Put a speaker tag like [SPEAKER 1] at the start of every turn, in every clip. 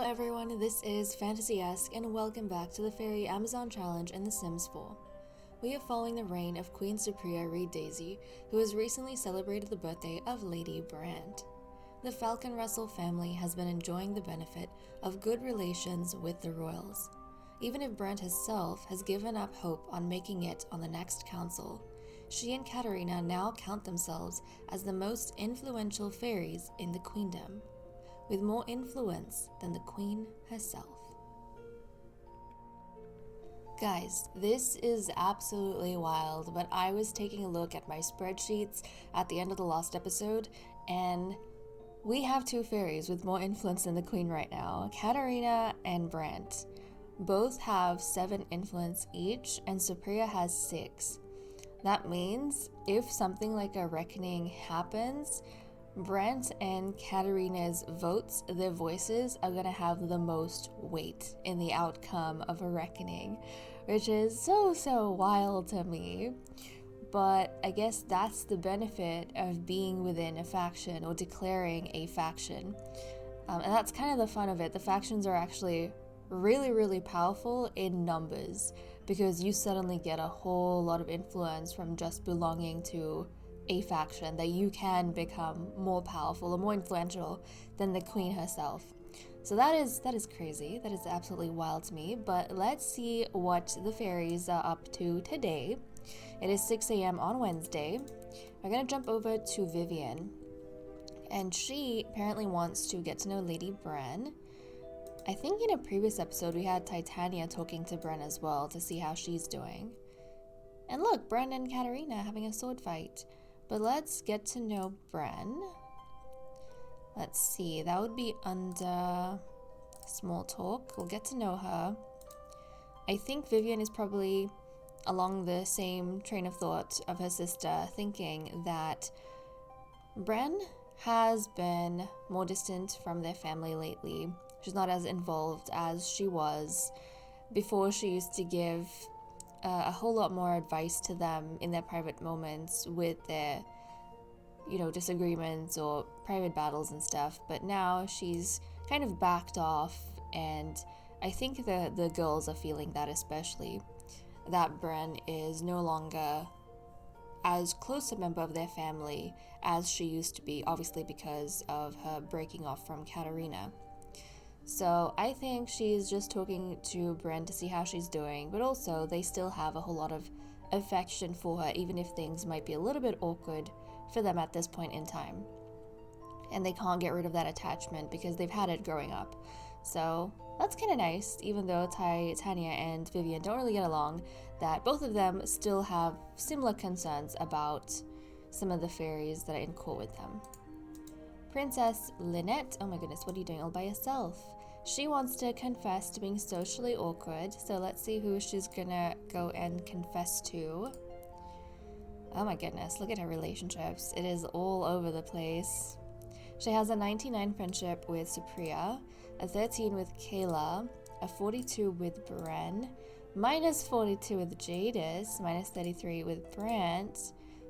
[SPEAKER 1] everyone, this is Fantasy-esque and welcome back to the Fairy Amazon Challenge in The Sims 4. We are following the reign of Queen Supriya Reed Daisy, who has recently celebrated the birthday of Lady Brand. The Falcon Russell family has been enjoying the benefit of good relations with the royals. Even if Brand herself has given up hope on making it on the next council, she and Katerina now count themselves as the most influential fairies in the queendom, with more influence than the queen herself. Guys, this is absolutely wild, but I was taking a look at my spreadsheets at the end of the last episode, and we have two fairies with more influence than the queen right now, Katerina and Brant. Both have 7 influence each, and Supriya has 6. That means if something like a reckoning happens, Brant and Katerina's votes, their voices, are gonna have the most weight in the outcome of a reckoning, which is so wild to me. But I guess that's the benefit of being within a faction or declaring a faction. And that's kind of the fun of it. The factions are actually really powerful in numbers because you suddenly get a whole lot of influence from just belonging to a faction, that you can become more powerful or more influential than the queen herself. So that is crazy. That is absolutely wild to me. But let's see what the fairies are up to today. It is 6 a.m. on Wednesday. We're gonna jump over to Vivian, and she apparently wants to get to know Lady Bran. I think in a previous episode we had Titania talking to Bran as well to see how she's doing. And look, Bran and Katerina having a sword fight. But let's get to know Bran. Let's see, that would be under small talk. We'll get to know her. I think Vivian is probably along the same train of thought of her sister, thinking that Bran has been more distant from their family lately. She's not as involved as she was before. She used to give a whole lot more advice to them in their private moments with their, disagreements or private battles and stuff. But now she's kind of backed off, and I think the girls are feeling that, especially that Bran is no longer as close a member of their family as she used to be, obviously because of her breaking off from Katerina. So I think she's just talking to Bran to see how she's doing, but also they still have a whole lot of affection for her, even if things might be a little bit awkward for them at this point in time. And they can't get rid of that attachment because they've had it growing up. So that's kind of nice, even though Tanya and Vivian don't really get along, that both of them still have similar concerns about some of the fairies that are in court with them. Princess Lynette, oh my goodness, what are you doing all by yourself? She wants to confess to being socially awkward, so let's see who she's gonna go and confess to. Oh my goodness, look at her relationships. It is all over the place. She has a 99 friendship with Supriya, a 13 with Kayla, a 42 with Bren, minus 42 with Jadis, minus 33 with Brant,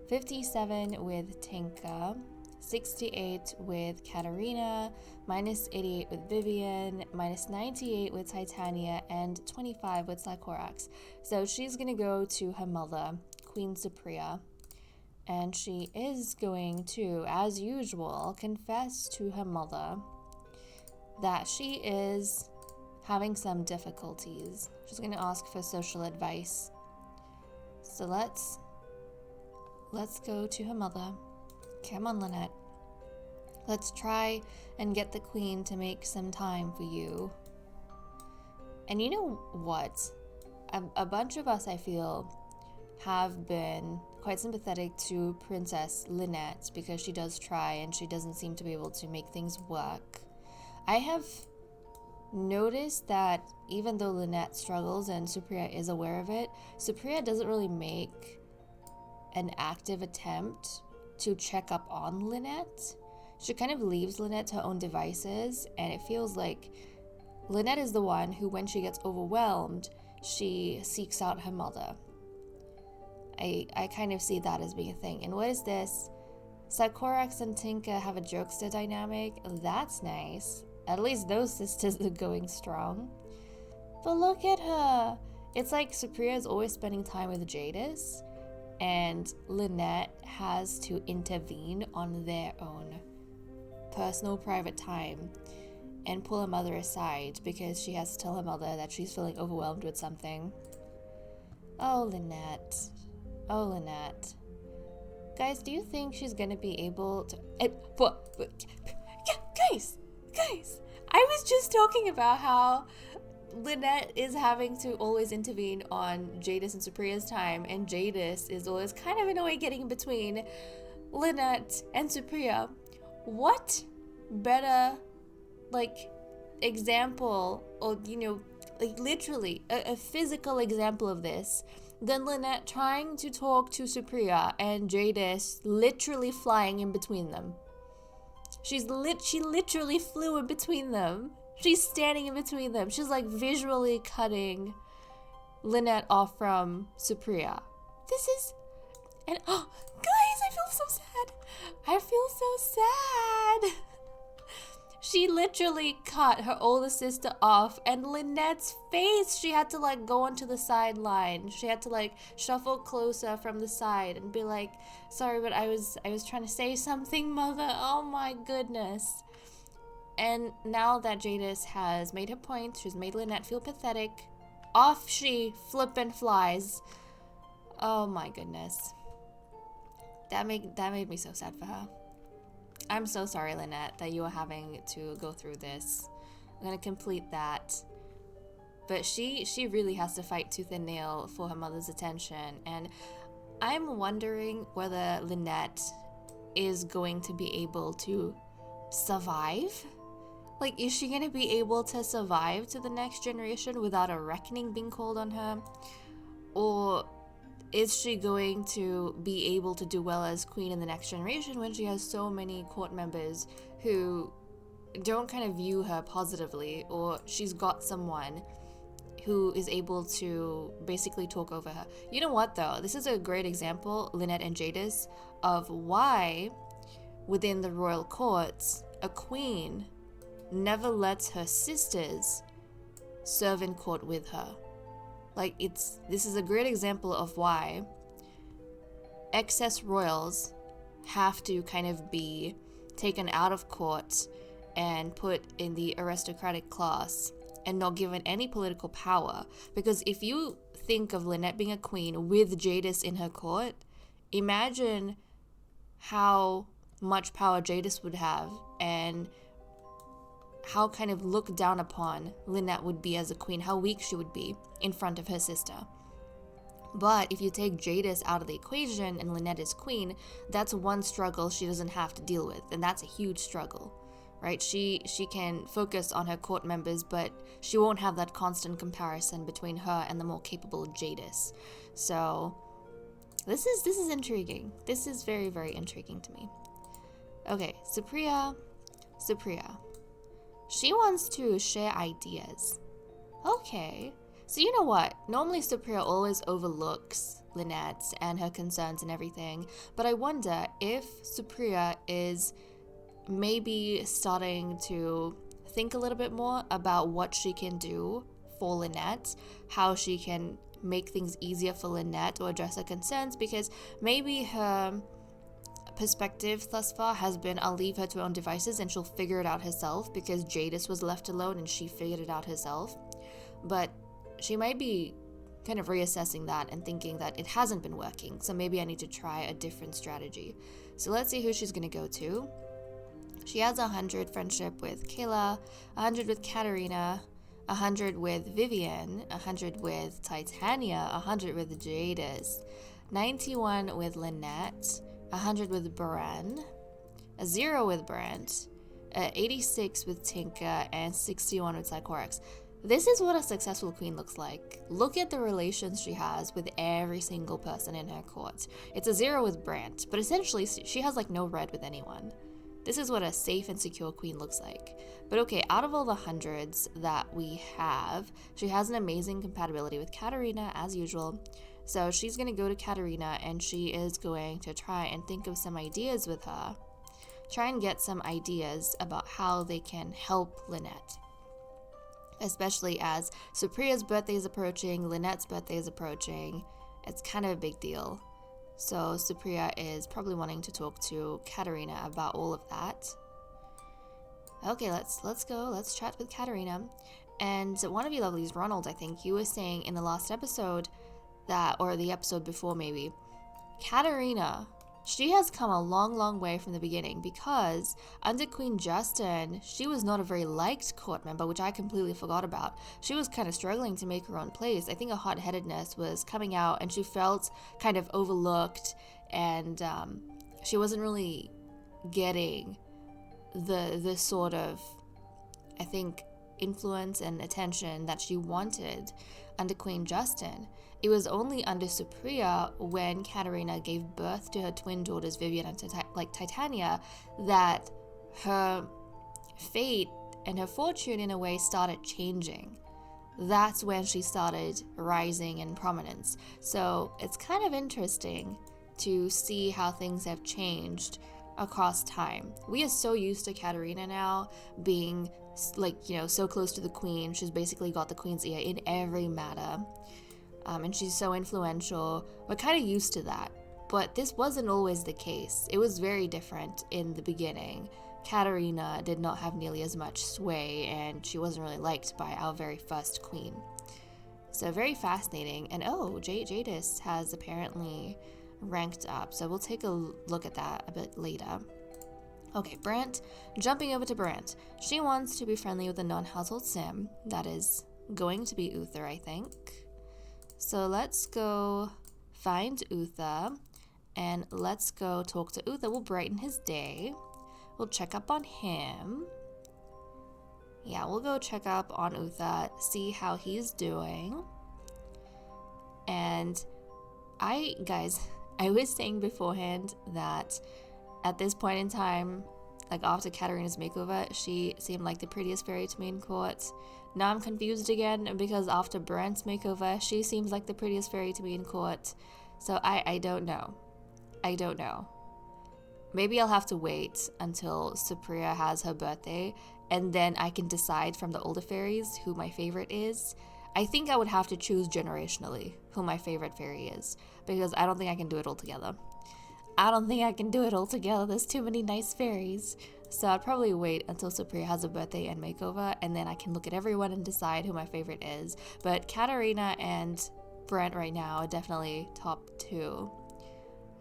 [SPEAKER 1] 57 with Tinka, 68 with Katerina, minus 88 with Vivian, minus 98 with Titania, and 25 with Sycorax. So she's gonna go to her mother, Queen Supriya, and she is going to, as usual, confess to her mother that she is having some difficulties. She's gonna ask for social advice. So let's go to her mother. Come on, Lynette. Let's try and get the queen to make some time for you. And you know what? A bunch of us, I feel, have been quite sympathetic to Princess Lynette because she does try and she doesn't seem to be able to make things work. I have noticed that even though Lynette struggles and Supriya is aware of it, Supriya doesn't really make an active attempt to check up on Lynette. She kind of leaves Lynette to her own devices, and it feels like Lynette is the one who, when she gets overwhelmed, she seeks out her mother. I kind of see that as being a thing. And what is this? Sycorax and Tinka have a jokester dynamic. That's nice. At least those sisters are going strong. But look at her. It's like Supriya is always spending time with Jadis, and Lynette has to intervene on their own personal private time and pull her mother aside because she has to tell her mother that she's feeling overwhelmed with something. Oh, Lynette. Oh, Lynette. Guys, do you think she's gonna be able to... Guys! I was just talking about how Lynette is having to always intervene on Jadis and Supriya's time, and Jadis is always kind of in a way getting in between Lynette and Supriya. What better, example, or, literally a physical example of this than Lynette trying to talk to Supriya and Jadis literally flying in between them. She literally flew in between them. She's standing in between them. She's visually cutting Lynette off from Supriya. Guys, I feel so sad. She literally cut her older sister off, and Lynette's face, she had to go onto the sideline. She had to shuffle closer from the side and be like, sorry, but I was trying to say something, mother. Oh my goodness. And now that Jadis has made her point, she's made Lynette feel pathetic, off she flippin' flies. Oh my goodness. That made me so sad for her. I'm so sorry, Lynette, that you are having to go through this. I'm gonna complete that. But she really has to fight tooth and nail for her mother's attention. And I'm wondering whether Lynette is going to be able to survive. Is she gonna be able to survive to the next generation without a reckoning being called on her? Or is she going to be able to do well as queen in the next generation when she has so many court members who don't kind of view her positively, or she's got someone who is able to basically talk over her? You know what though? This is a great example, Lynette and Jadis, of why within the royal courts, a queen never lets her sisters serve in court with her. This is a great example of why excess royals have to kind of be taken out of court and put in the aristocratic class and not given any political power. Because if you think of Lynette being a queen with Jadis in her court, imagine how much power Jadis would have and how kind of looked down upon Lynette would be as a queen, how weak she would be in front of her sister. But if you take Jadis out of the equation and Lynette is queen, that's one struggle she doesn't have to deal with, and that's a huge struggle, right? She can focus on her court members, but she won't have that constant comparison between her and the more capable Jadis. So this is intriguing. This is very, very intriguing to me. Okay, Supriya. She wants to share ideas. Okay. So you know what? Normally Supriya always overlooks Lynette and her concerns and everything. But I wonder if Supriya is maybe starting to think a little bit more about what she can do for Lynette, how she can make things easier for Lynette or address her concerns, because maybe her perspective thus far has been, I'll leave her to her own devices and she'll figure it out herself, because Jadis was left alone and she figured it out herself. But she might be kind of reassessing that and thinking that it hasn't been working, so maybe I need to try a different strategy. So let's see who she's going to go to. She has 100 friendship with Kayla, 100 with Katerina, 100 with Vivian, 100 with Titania, 100 with Jadis, 91 with Lynette, 100 with Bren, a 0 with Brent, 86 with Tinka, and 61 with Sycorax. This is what a successful queen looks like. Look at the relations she has with every single person in her court. It's a 0 with Brent, but essentially she has no red with anyone. This is what a safe and secure queen looks like. But okay, out of all the hundreds that we have, she has an amazing compatibility with Katerina as usual. So she's going to go to Katerina and she is going to try and think of some ideas with her. try and get some ideas about how they can help Lynette. Especially as Supriya's birthday is approaching, Lynette's birthday is approaching. It's kind of a big deal. So Supriya is probably wanting to talk to Katerina about all of that. Okay, let's go. Let's chat with Katerina. And one of you lovelies, Ronald, I think, you were saying in the last episode that, or the episode before maybe, Katerina, she has come a long, long way from the beginning, because under Queen Justin, she was not a very liked court member, which I completely forgot about. She was kind of struggling to make her own place. I think her hot-headedness was coming out, and she felt kind of overlooked, and she wasn't really getting the sort of, I think, influence and attention that she wanted under Queen Justin. It was only under Supriya, when Katerina gave birth to her twin daughters Vivian and Titania, that her fate and her fortune in a way started changing. That's when she started rising in prominence. So it's kind of interesting to see how things have changed across time. We are so used to Katerina now being so close to the queen. She's basically got the queen's ear in every matter. And she's so influential. We're kind of used to that. But this wasn't always the case. It was very different in the beginning. Katerina did not have nearly as much sway, and she wasn't really liked by our very first queen. So very fascinating. And Jadis has apparently ranked up. So we'll take a look at that a bit later. Okay, Brant. Jumping over to Brant. She wants to be friendly with a non-household sim. That is going to be Uther, I think. So let's go find Uther, and let's go talk to Uther. We'll brighten his day. We'll check up on him. Yeah, we'll go check up on Uther, see how he's doing. And I was saying beforehand that at this point in time, like after Katerina's makeover, she seemed like the prettiest fairy to me in court. Now I'm confused again, because after Brant's makeover, she seems like the prettiest fairy to me in court. So I don't know. I don't know. Maybe I'll have to wait until Supriya has her birthday, and then I can decide from the older fairies who my favorite is. I think I would have to choose generationally who my favorite fairy is, because I don't think I can do it all together. There's too many nice fairies. So I'd probably wait until Supriya has a birthday and makeover, and then I can look at everyone and decide who my favorite is. But Katerina and Brant right now are definitely top 2.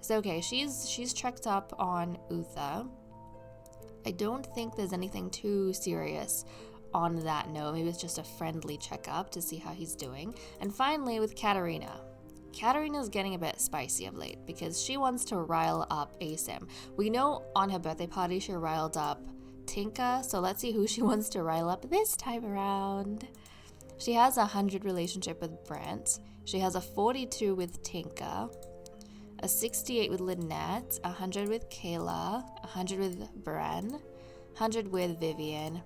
[SPEAKER 1] So okay, she's checked up on Uther. I don't think there's anything too serious on that note. Maybe it's just a friendly checkup to see how he's doing. And finally, with Katerina. Katerina's getting a bit spicy of late, because she wants to rile up Asim. We know on her birthday party she riled up Tinka, so let's see who she wants to rile up this time around. She has a 100 relationship with Brant. She has a 42 with Tinka, a 68 with Lynette, 100 with Kayla, 100 with Bren, 100 with Vivian,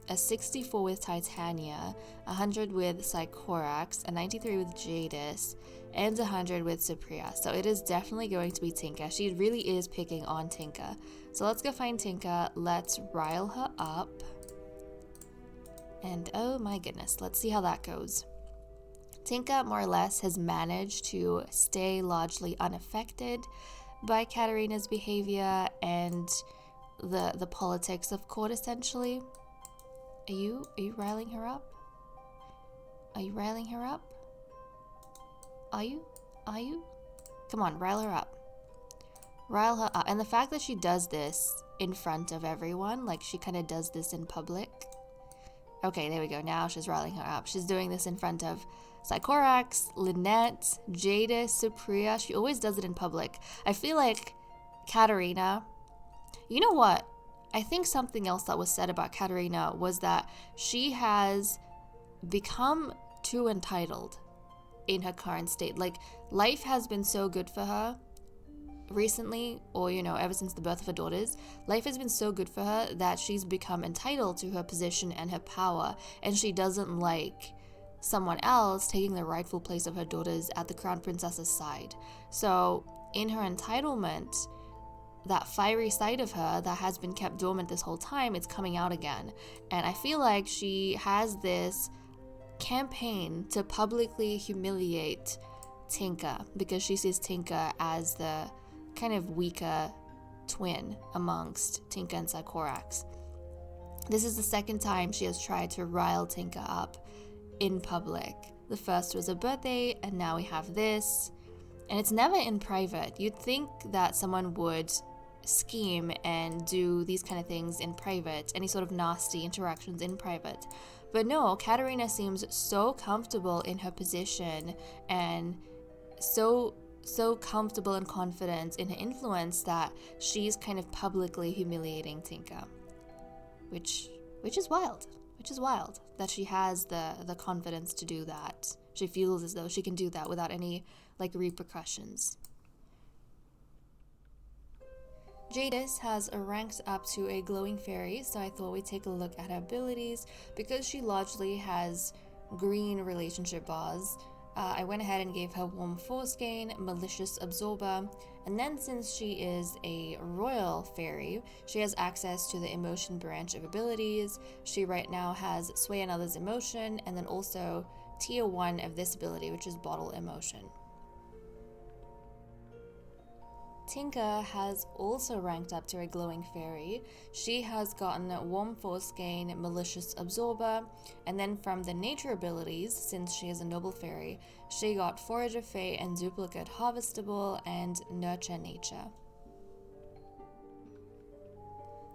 [SPEAKER 1] a 64 with Titania, 100 with Sycorax, a 93 with Jadis, and 100 with Supriya. So it is definitely going to be Tinka. She really is picking on Tinka. So let's go find Tinka. Let's rile her up. And oh my goodness, let's see how that goes. Tinka more or less has managed to stay largely unaffected by Katerina's behavior and the politics of court, essentially. Are you riling her up? Are you riling her up? Are you? Come on, rile her up. Rile her up. And the fact that she does this in front of everyone, like she kind of does this in public. Okay, there we go. Now she's riling her up. She's doing this in front of Sycorax, Lynette, Jadis, Supriya. She always does it in public. I feel like Katerina, you know what? I think something else that was said about Katerina was that she has become too entitled in her current state. Like, life has been so good for her recently, or ever since the birth of her daughters. Life has been so good for her that she's become entitled to her position and her power, and she doesn't like someone else taking the rightful place of her daughters at the crown princess's side. So in her entitlement, that fiery side of her that has been kept dormant this whole time, it's coming out again. And I feel like she has this campaign to publicly humiliate Tinka because she sees Tinka as the kind of weaker twin amongst Tinka and Sycorax. This is the second time she has tried to rile Tinka up in public. The first was a birthday, and now we have this. And it's never in private. You'd think that someone would scheme and do these kind of things in private, any sort of nasty interactions in private. But no, Katerina seems so comfortable in her position and so comfortable and confident in her influence that she's kind of publicly humiliating Tinka. Which is wild. Which is wild that she has the confidence to do that. She feels as though she can do that without any repercussions. Jadis has ranked up to a glowing fairy, so I thought we'd take a look at her abilities. Because she largely has green relationship bars, I went ahead and gave her Warm Foreskin, Malicious Absorber, and then since she is a royal fairy, she has access to the emotion branch of abilities. She right now has Sway Another's Emotion, and then also tier 1 of this ability, which is Bottle Emotion. Tinka has also ranked up to a glowing fairy. She has gotten Warm Foreskin, Malicious Absorber, and then from the nature abilities, since she is a noble fairy, she got Forager Fey and Duplicate Harvestable and Nurture Nature.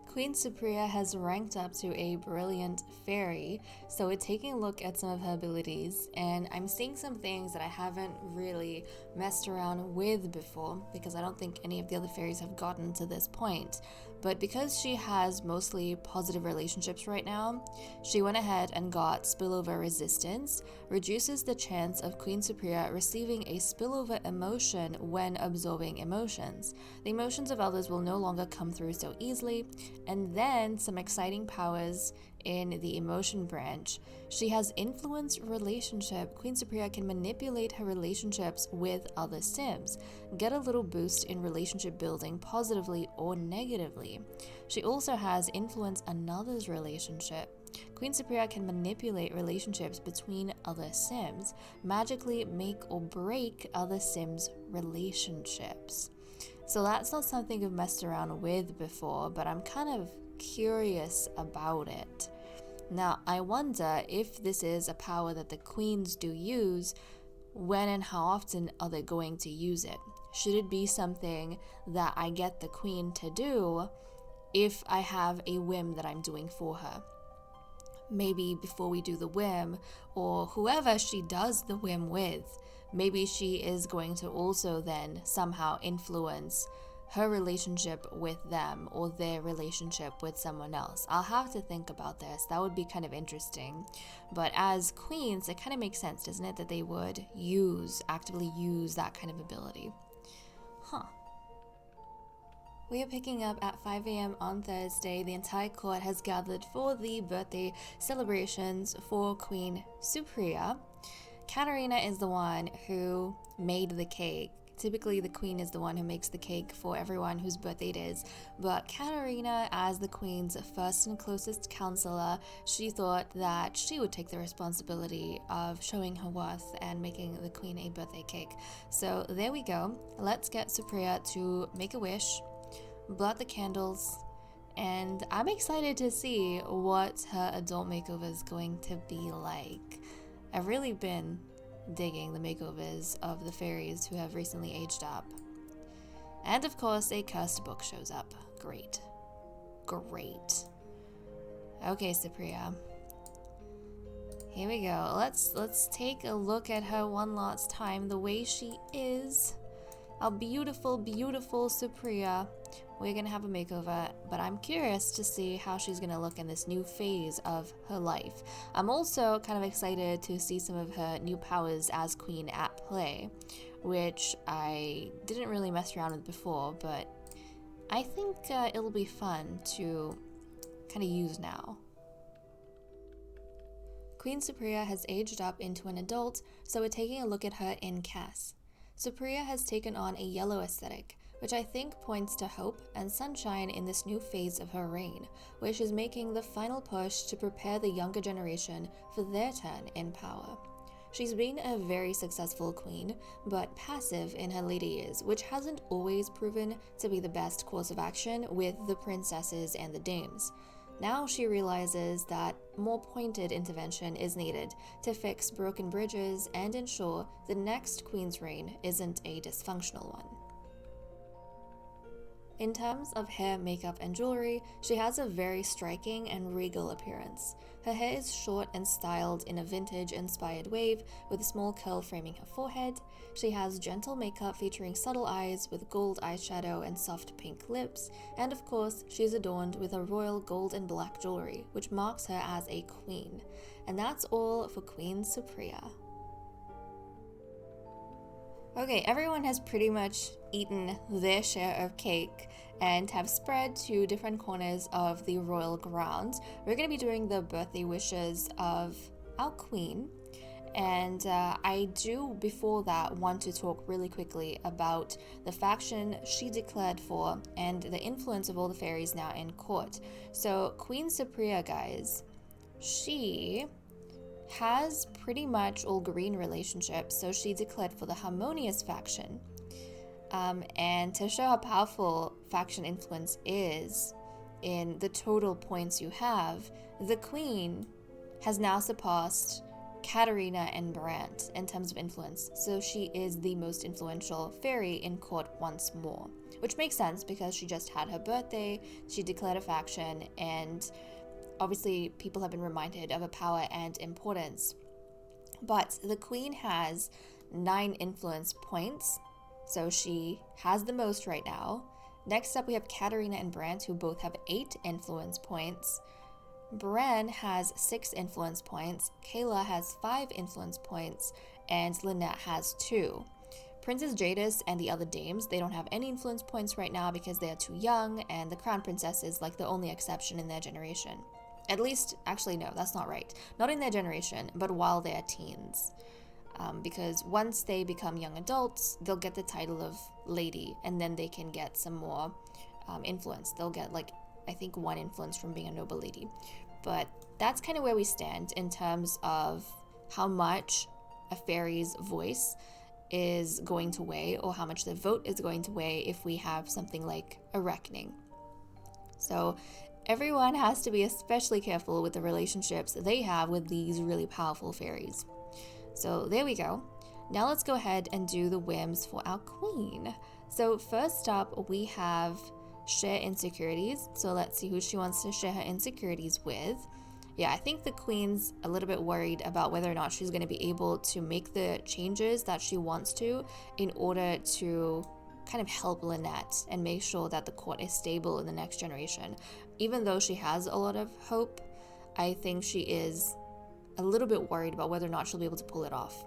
[SPEAKER 1] Queen Supriya has ranked up to a brilliant fairy, so we're taking a look at some of her abilities, and I'm seeing some things that I haven't really messed around with before because I don't think any of the other fairies have gotten to this point. But because she has mostly positive relationships right now, she went ahead and got Spillover Resistance, reduces the chance of Queen Supriya receiving a spillover emotion when absorbing emotions. The emotions of others will no longer come through so easily, and then some exciting powers in the emotion branch. She has influence relationship. Queen Supriya can manipulate her relationships with other Sims, get a little boost in relationship building positively or negatively. She also has influence another's relationship. Queen Supriya can manipulate relationships between other Sims, magically make or break other Sims' relationships. So that's not something I've messed around with before, but I'm kind of curious about it. Now, I wonder if this is a power that the queens do use, when and how often are they going to use it? Should it be something that I get the queen to do if I have a whim that I'm doing for her? Maybe before we do the whim, or whoever she does the whim with, maybe she is going to also then somehow influence her relationship with them or their relationship with someone else. I'll have to think about this. That would be kind of interesting. But as queens, it kind of makes sense, doesn't it, that they would actively use that kind of ability. We are picking up at 5 a.m. on Thursday. The entire court has gathered for the birthday celebrations for Queen Supriya. Katerina is the one who made the cake. Typically, the queen is the one who makes the cake for everyone whose birthday it is, but Katerina, as the queen's first and closest counselor, she thought that she would take the responsibility of showing her worth and making the queen a birthday cake. So there we go. Let's get Supriya to make a wish, blow out the candles, and I'm excited to see what her adult makeover is going to be like. I've really been digging the makeovers of the fairies who have recently aged up. And of course, a cursed book shows up. Great. Okay, Supriya. Here we go. Let's take a look at her one last time, the way she is. Our beautiful, beautiful Supriya. We're gonna have a makeover, but I'm curious to see how she's gonna look in this new phase of her life. I'm also kind of excited to see some of her new powers as queen at play, which I didn't really mess around with before, but I think it'll be fun to kind of use now. Queen Supriya has aged up into an adult, so we're taking a look at her in Cass. Supriya has taken on a yellow aesthetic, which I think points to hope and sunshine in this new phase of her reign, where she's making the final push to prepare the younger generation for their turn in power. She's been a very successful queen, but passive in her later years, which hasn't always proven to be the best course of action with the princesses and the dames. Now she realizes that more pointed intervention is needed to fix broken bridges and ensure the next queen's reign isn't a dysfunctional one. In terms of hair, makeup, and jewelry, she has a very striking and regal appearance. Her hair is short and styled in a vintage-inspired wave with a small curl framing her forehead. She has gentle makeup featuring subtle eyes with gold eyeshadow and soft pink lips, and of course, she's adorned with a royal gold and black jewelry, which marks her as a queen. And that's all for Queen Supriya. Okay, everyone has pretty much eaten their share of cake and have spread to different corners of the royal grounds. We're going to be doing the birthday wishes of our queen, and I do, before that, want to talk really quickly about the faction she declared for and the influence of all the fairies now in court. So Queen Supriya, guys, she has pretty much all green relationships, so she declared for the harmonious faction. And to show how powerful faction influence is in the total points you have, the queen has now surpassed Katarina and Brandt in terms of influence, so she is the most influential fairy in court once more, which makes sense because she just had her birthday, she declared a faction, and obviously people have been reminded of her power and importance. But the queen has 9 influence points, so she has the most right now. Next up we have Katarina and Brandt, who both have 8 influence points. Bran has 6 influence points, Kayla has 5 influence points, and Lynette has 2. Princess Jadis and the other dames, they don't have any influence points right now because they are too young, and the crown princess is like the only exception in their generation. At least, actually no, that's not right. Not in their generation, but while they're teens. Because once they become young adults, they'll get the title of lady, and then they can get some more influence. They'll get, like, I think 1 influence from being a noble lady. But that's kind of where we stand in terms of how much a fairy's voice is going to weigh, or how much the vote is going to weigh if we have something like a reckoning. So everyone has to be especially careful with the relationships they have with these really powerful fairies. So there we go. Now let's go ahead and do the whims for our queen. So first up, we have share insecurities. So let's see who she wants to share her insecurities with. Yeah, I think the queen's a little bit worried about whether or not she's going to be able to make the changes that she wants to in order to kind of help Lynette and make sure that the court is stable in the next generation. Even though she has a lot of hope, I think she is a little bit worried about whether or not she'll be able to pull it off.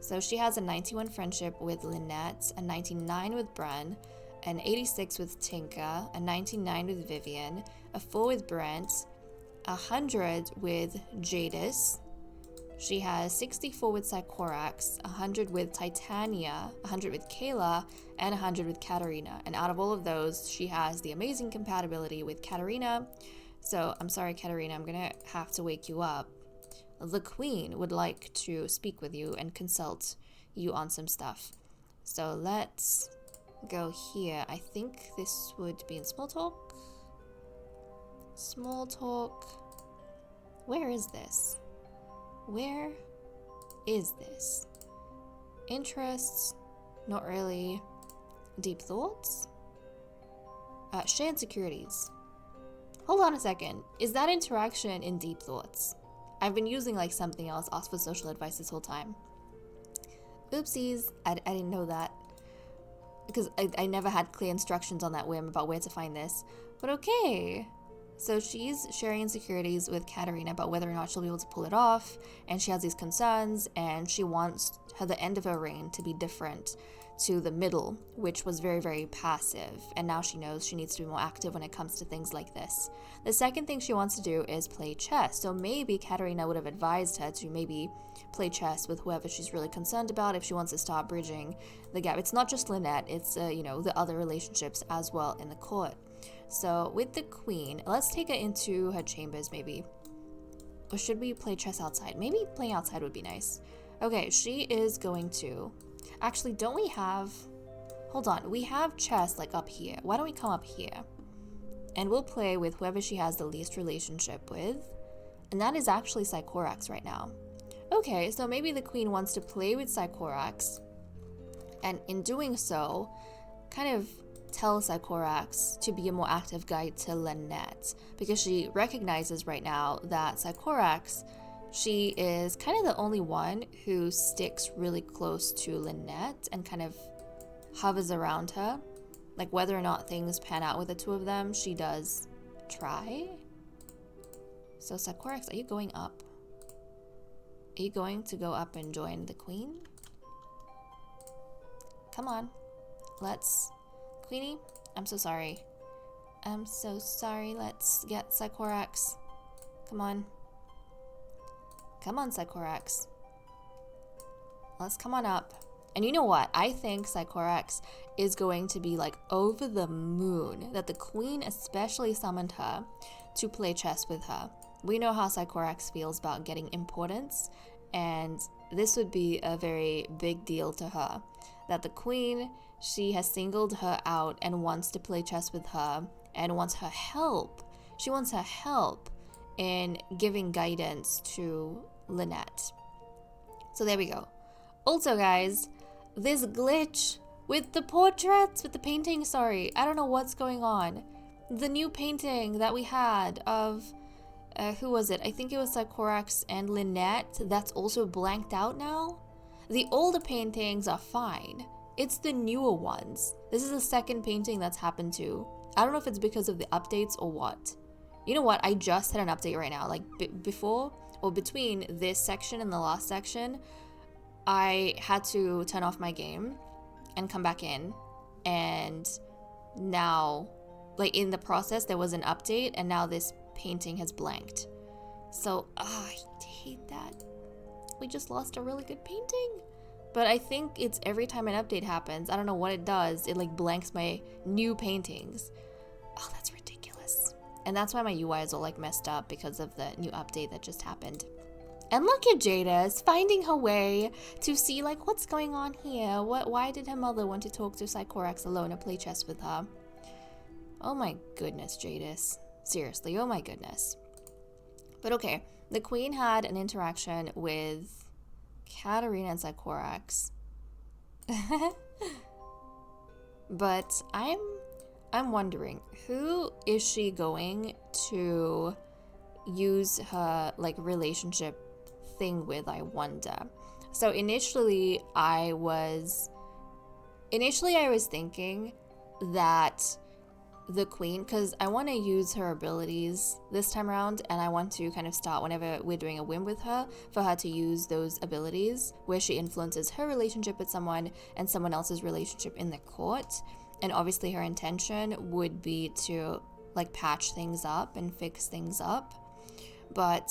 [SPEAKER 1] So she has a 91 friendship with Lynette, a 99 with Bran, an 86 with Tinka, a 99 with Vivian, a 4 with Brent, 100 with Jadis. She has 64 with Sycorax, 100 with Titania, 100 with Kayla, and 100 with Katarina. And out of all of those, she has the amazing compatibility with Katarina. So I'm sorry, Katarina, I'm gonna have to wake you up. The queen would like to speak with you and consult you on some stuff. So let's go here. I think this would be in small talk. Small talk. Where is this? Where is this? Interests? Not really. Deep thoughts? Share insecurities. Hold on a second. Is that interaction in deep thoughts? I've been using like something else, ask for social advice this whole time. Oopsies, I didn't know that. Because I never had clear instructions on that whim about where to find this. But okay. So she's sharing insecurities with Katarina about whether or not she'll be able to pull it off. And she has these concerns, and she wants the end of her reign to be different to the middle, which was very, very passive, and now she knows she needs to be more active when it comes to things like this. The second thing she wants to do is play chess, so maybe Katerina would have advised her to maybe play chess with whoever she's really concerned about if she wants to start bridging the gap. It's not just Lynette, it's, the other relationships as well in the court. So with the queen, let's take her into her chambers maybe. Or should we play chess outside? Maybe playing outside would be nice. Okay, she is going to... Actually, don't we have... Hold on, we have chess like up here. Why don't we come up here? And we'll play with whoever she has the least relationship with. And that is actually Sycorax right now. Okay, so maybe the queen wants to play with Sycorax. And in doing so, kind of tell Sycorax to be a more active guide to Lynette. Because she recognizes right now that Sycorax... she is kind of the only one who sticks really close to Lynette and kind of hovers around her. Like whether or not things pan out with the two of them, she does try. So Sycorax, are you going up? Are you going to go up and join the queen? Come on. Let's... Queenie, I'm so sorry. I'm so sorry. Let's get Sycorax. Come on. Come on, Sycorax. Let's come on up. And you know what? I think Sycorax is going to be like over the moon that the queen especially summoned her to play chess with her. We know how Sycorax feels about getting importance, and this would be a very big deal to her. That the queen, she has singled her out and wants to play chess with her and wants her help. She wants her help in giving guidance to Lynette. So there we go. Also, guys, this glitch with the portraits, with the painting, sorry, I don't know what's going on. The new painting that we had of, who was it? I think it was Sycorax and Lynette. That's also blanked out now. The older paintings are fine. It's the newer ones. This is the second painting that's happened to. I don't know if it's because of the updates or what. You know what? I just had an update right now. Like before or between this section and the last section, I had to turn off my game and come back in. And now, like in the process, there was an update and now this painting has blanked. So, I hate that. We just lost a really good painting. But I think it's every time an update happens, I don't know what it does, it like blanks my new paintings. Oh, that's ridiculous. And that's why my UI is all like messed up because of the new update that just happened. And look at Jada's finding her way to see like what's going on here. Why did her mother want to talk to Sycorax alone and play chess with her? Oh my goodness, Jadis. Seriously, oh my goodness. But okay, the queen had an interaction with Katerina and Sycorax. But I'm wondering, who is she going to use her like relationship thing with, I wonder. So initially I was thinking that the queen, because I want to use her abilities this time around, and I want to kind of start whenever we're doing a win with her, for her to use those abilities where she influences her relationship with someone and someone else's relationship in the court. And obviously her intention would be to like patch things up and fix things up, but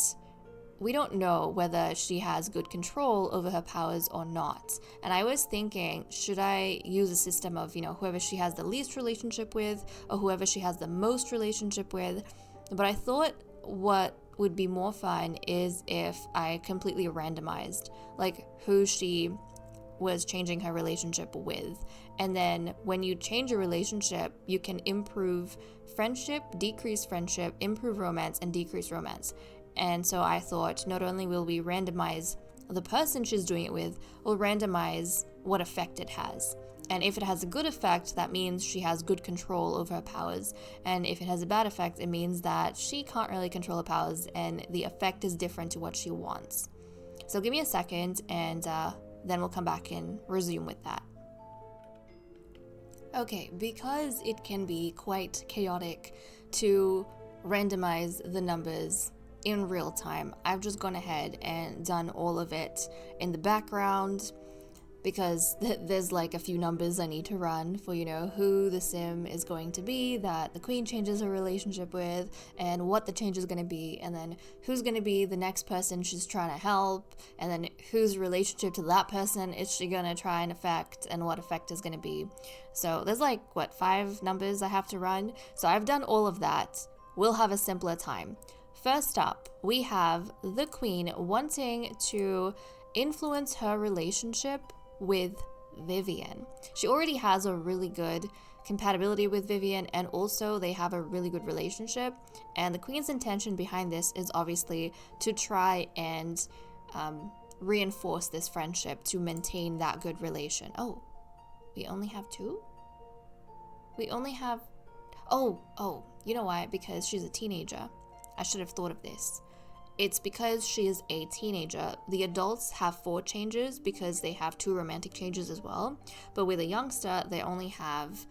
[SPEAKER 1] we don't know whether she has good control over her powers or not. And I was thinking, should I use a system of, whoever she has the least relationship with or whoever she has the most relationship with? But I thought what would be more fun is if I completely randomized like who she was changing her relationship with. And then when you change a relationship, you can improve friendship, decrease friendship, improve romance, and decrease romance. And so I thought not only will we randomize the person she's doing it with, we'll randomize what effect it has. And if it has a good effect, that means she has good control over her powers. And if it has a bad effect, it means that she can't really control her powers and the effect is different to what she wants. So give me a second and then we'll come back and resume with that. Okay, because it can be quite chaotic to randomize the numbers in real time, I've just gone ahead and done all of it in the background. because there's like a few numbers I need to run for, who the sim is going to be that the queen changes her relationship with, and what the change is going to be, and then who's going to be the next person she's trying to help, and then whose relationship to that person is she going to try and affect, and what effect is going to be. So there's like, 5 numbers I have to run? So I've done all of that. We'll have a simpler time. First up, we have the queen wanting to influence her relationship with Vivian. She already has a really good compatibility with Vivian, and also they have a really good relationship, and the queen's intention behind this is obviously to try and reinforce this friendship to maintain that good relation. Oh, we only have 2? We only have... Oh, you know why? Because she's a teenager. I should have thought of this. It's because she is a teenager. The adults have 4 changes because they have 2 romantic changes as well. But with a youngster, they only have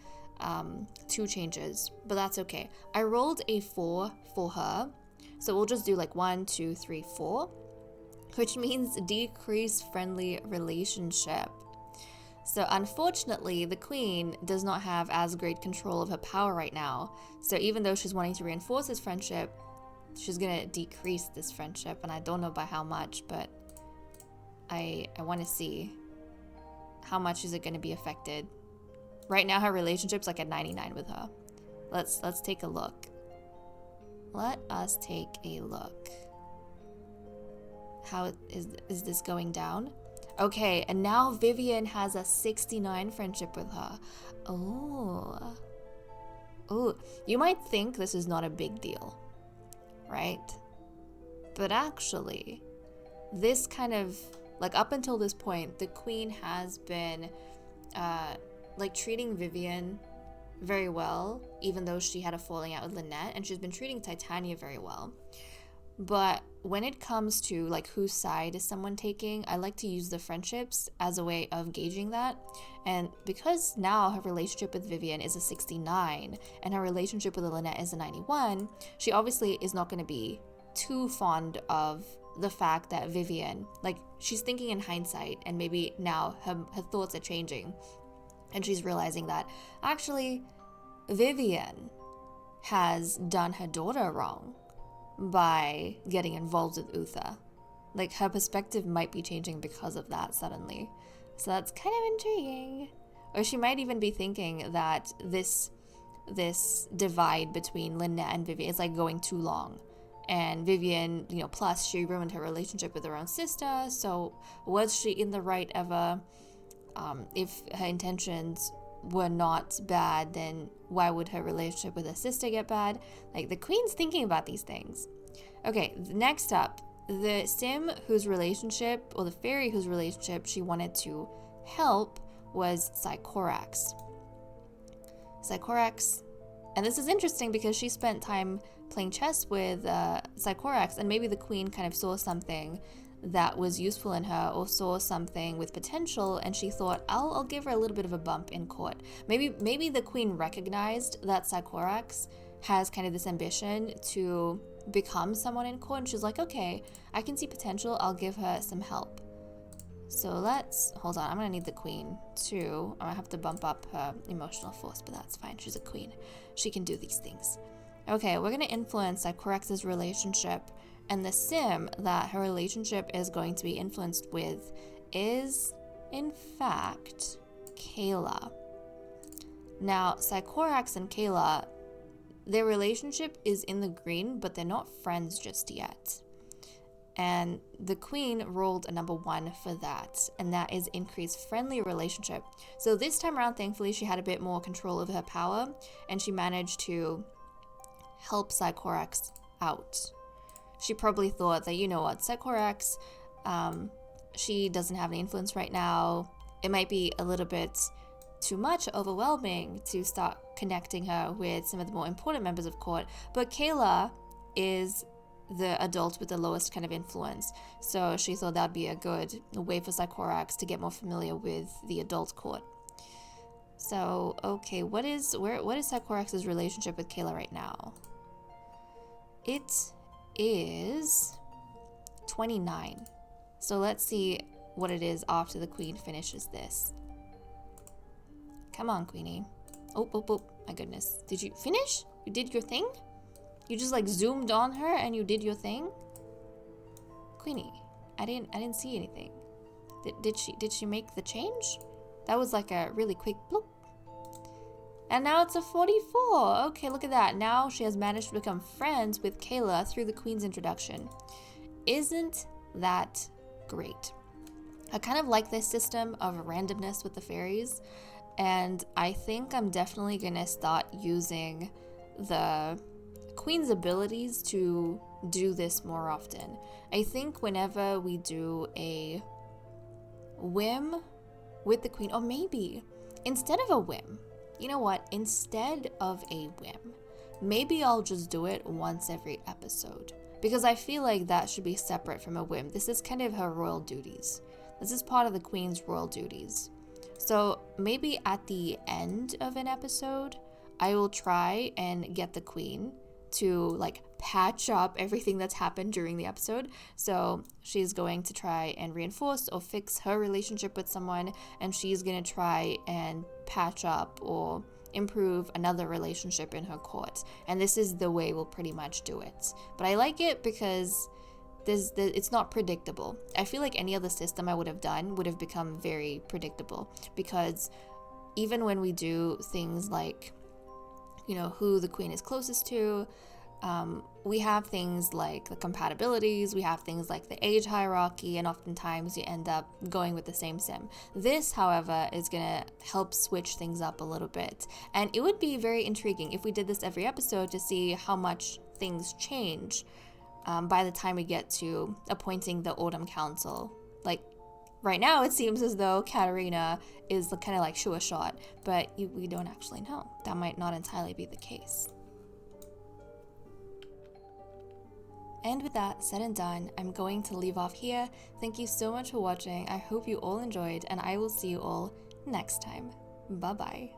[SPEAKER 1] 2 changes. But that's okay. I rolled a 4 for her. So we'll just do like 1, 2, 3, 4. Which means decrease friendly relationship. So unfortunately, the queen does not have as great control of her power right now. So even though she's wanting to reinforce this friendship, she's gonna decrease this friendship, and I don't know by how much, but I want to see how much is it gonna be affected. Right now her relationship's like at 99 with her. Let's take a look. Let us take a look. How is this going down? Okay, and now Vivian has a 69 friendship with her. Oh, you might think this is not a big deal, right? But actually, this kind of, like, up until this point, the queen has been like treating Vivian very well, even though she had a falling out with Lynette, and she's been treating Titania very well. But when it comes to like whose side is someone taking, I like to use the friendships as a way of gauging that. And because now her relationship with Vivian is a 69 and her relationship with Lynette is a 91, she obviously is not going to be too fond of the fact that Vivian, like, she's thinking in hindsight, and maybe now her thoughts are changing, and she's realizing that actually Vivian has done her daughter wrong by getting involved with Uther. Like, her perspective might be changing because of that suddenly. So that's kind of intriguing. Or she might even be thinking that this divide between Lynette and Vivian is like going too long. And Vivian, plus she ruined her relationship with her own sister, so was she in the right ever? If her intentions were not bad, then why would her relationship with her sister get bad? Like, the queen's thinking about these things. Okay, next up, the sim whose relationship, or the fairy whose relationship she wanted to help was Sycorax. Sycorax, and this is interesting because she spent time playing chess with Sycorax, and maybe the queen kind of saw something that was useful in her, or saw something with potential, and she thought, I'll give her a little bit of a bump in court. Maybe the queen recognized that Sycorax has kind of this ambition to become someone in court, and she's like, okay, I can see potential, I'll give her some help. So hold on, I'm gonna need the queen too. I'm gonna have to bump up her emotional force, but that's fine, she's a queen. She can do these things. Okay, we're gonna influence Sycorax's relationship, and the sim that her relationship is going to be influenced with is, in fact, Kayla. Now, Sycorax and Kayla, their relationship is in the green, but they're not friends just yet. And the queen rolled a number 1 for that, and that is increased friendly relationship. So this time around, thankfully, she had a bit more control over her power, and she managed to help Sycorax out. She probably thought that, Sycorax, she doesn't have any influence right now. It might be a little bit too much, overwhelming to start connecting her with some of the more important members of court. But Kayla is the adult with the lowest kind of influence. So she thought that'd be a good way for Sycorax to get more familiar with the adult court. So, okay, what is Sycorax's relationship with Kayla right now? It is 29. So let's see what it is after the queen finishes this. Come on, Queenie. Oh, my goodness. Did you finish? You did your thing? You just like zoomed on her and you did your thing? Queenie, I didn't see anything. Did she make the change? That was like a really quick bloop. And now it's a 44. Okay, look at that. Now she has managed to become friends with Kayla through the queen's introduction. Isn't that great? I kind of like this system of randomness with the fairies, and I think I'm definitely gonna start using the queen's abilities to do this more often. I think whenever we do a whim with the queen, or maybe instead of a whim, you know what? Instead of a whim, maybe I'll just do it once every episode. Because I feel like that should be separate from a whim. This is kind of her royal duties. This is part of the queen's royal duties. So maybe at the end of an episode, I will try and get the queen to like patch up everything that's happened during the episode. So she's going to try and reinforce or fix her relationship with someone, and she's going to try and patch up or improve another relationship in her court. And this is the way we'll pretty much do it. But I like it because it's not predictable. I feel like any other system I would have done would have become very predictable, because even when we do things like, you know, who the queen is closest to, we have things like the compatibilities, we have things like the age hierarchy, and oftentimes you end up going with the same sim. This, however, is gonna help switch things up a little bit, and it would be very intriguing if we did this every episode to see how much things change by the time we get to appointing the Autumn Council. Like, right now it seems as though Katarina is kind of like sure shot, but we don't actually know. That might not entirely be the case. And with that said and done, I'm going to leave off here. Thank you so much for watching. I hope you all enjoyed, and I will see you all next time. Bye bye.